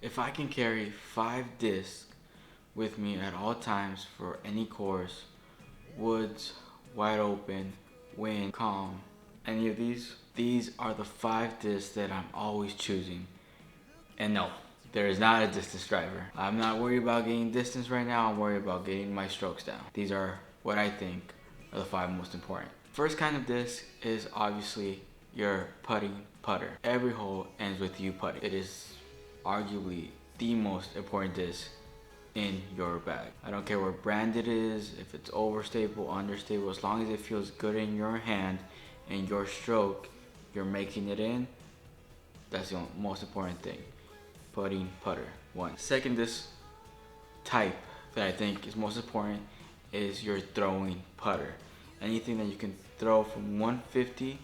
If I can carry 5 discs with me at all times for any course, woods, wide open, wind, calm, any of these are the 5 discs that I'm always choosing. And no, there is not a distance driver. I'm not worried about getting distance right now, I'm worried about getting my strokes down. These are what I think are the 5 most important. First kind of disc is obviously your putting putter. Every hole ends with you putting. It is arguably the most important disc in your bag. I don't care what brand it is, if it's overstable, understable, as long as it feels good in your hand and your stroke, you're making it in, that's the most important thing. Putting putter, 1. Second disc type that I think is most important is your throwing putter. Anything that you can throw from 150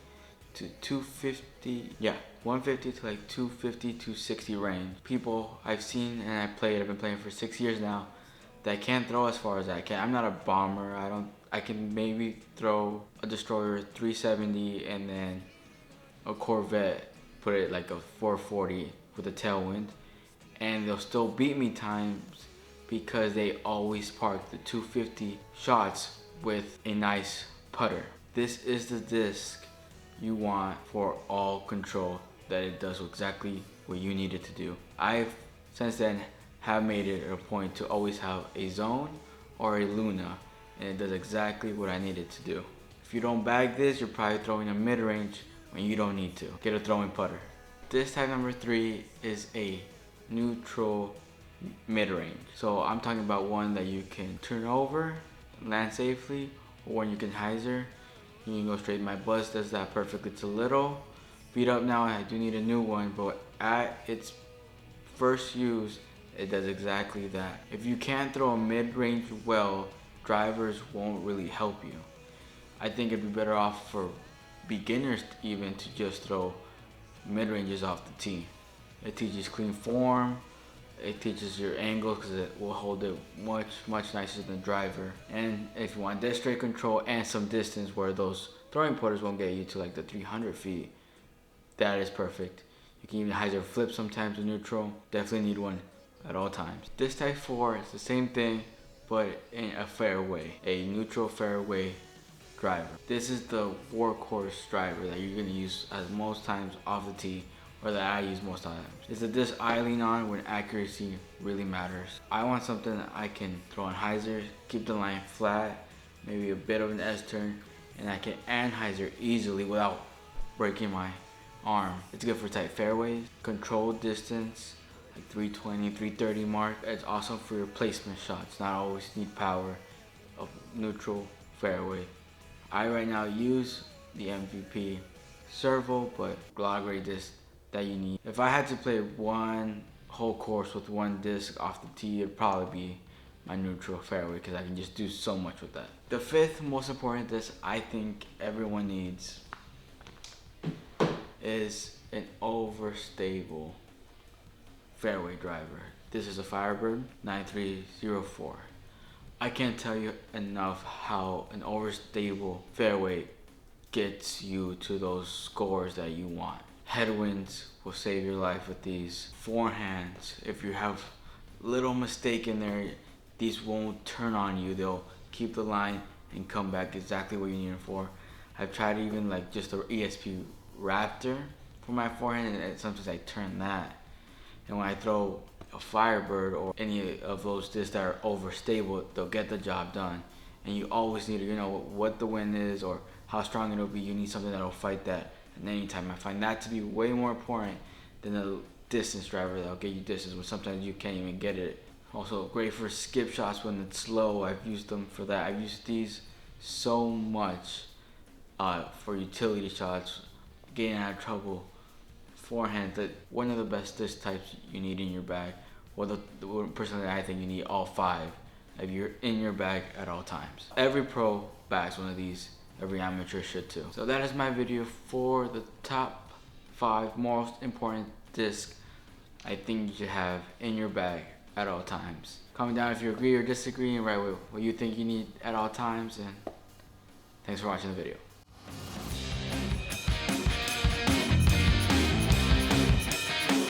to 250, 150 to like 250, 260 range. People I've seen and I've been playing for 6 years now, that can't throw as far as I can. I'm not a bomber. I can maybe throw a destroyer 370 and then a Corvette, put it like a 440 with a tailwind, and they'll still beat me times because they always park the 250 shots with a nice putter. This is the disc you want for all control, that it does exactly what you need it to do. I've since then have made it a point to always have a zone or a Luna, and it does exactly what I need it to do. If you don't bag this, you're probably throwing a mid-range when you don't need to. Get a throwing putter. Disc type number 3 is a neutral mid-range. So I'm talking about one that you can turn over, land safely, or one you can hyzer. You can go straight. My bus does that perfectly. It's a little beat up now, I do need a new one, but at its first use, it does exactly that. If you can't throw a mid-range well, drivers won't really help you. I think it'd be better off for beginners even to just throw mid-ranges off the tee. It teaches clean form, it teaches your angle because it will hold it much nicer than the driver. And if you want dead straight control and some distance where those throwing putters won't get you to like the 300 feet, that is perfect. You can even hyzer flip sometimes with neutral. Definitely need one at all times. This type 4 is the same thing, but in a fairway, a neutral fairway driver. This is the workhorse driver that you're gonna use as most times off the tee, or that I use most times. It's a disc I lean on when accuracy really matters. I want something that I can throw on hyzer, keep the line flat, maybe a bit of an S-turn, and I can hyzer easily without breaking my arm. It's good for tight fairways, controlled distance, like 320, 330 mark. It's awesome for your placement shots, not always need power of neutral fairway. I right now use the MVP servo, but a lot of great discs that you need. If I had to play one whole course with one disc off the tee, it'd probably be my neutral fairway because I can just do so much with that. The 5th most important disc I think everyone needs is an Overstable fairway driver. This is a Firebird 9304. I can't tell you enough how an Overstable fairway gets you to those scores that you want. Headwinds will save your life with these. Forehands, if you have little mistake in there, these won't turn on you. They'll keep the line and come back exactly what you need it for. I've tried even like just the ESP Raptor for my forehand, and sometimes I turn that. And when I throw a Firebird or any of those discs that are overstable, they'll get the job done. And you always need to, what the wind is or how strong it'll be. You need something that'll fight that at any time. I find that to be way more important than a distance driver that'll get you distance when sometimes you can't even get it. Also great for skip shots when it's slow. I've used them for that. I've used these so much for utility shots, getting out of trouble. Forehand, that one of the best disc types you need in your bag. Well, personally, I think you need all 5 if you're in your bag at all times. Every pro bags one of these. Every amateur should too. So that is my video for the top 5 most important discs I think you should have in your bag at all times. Comment down if you agree or disagree and write what you think you need at all times. And thanks for watching the video.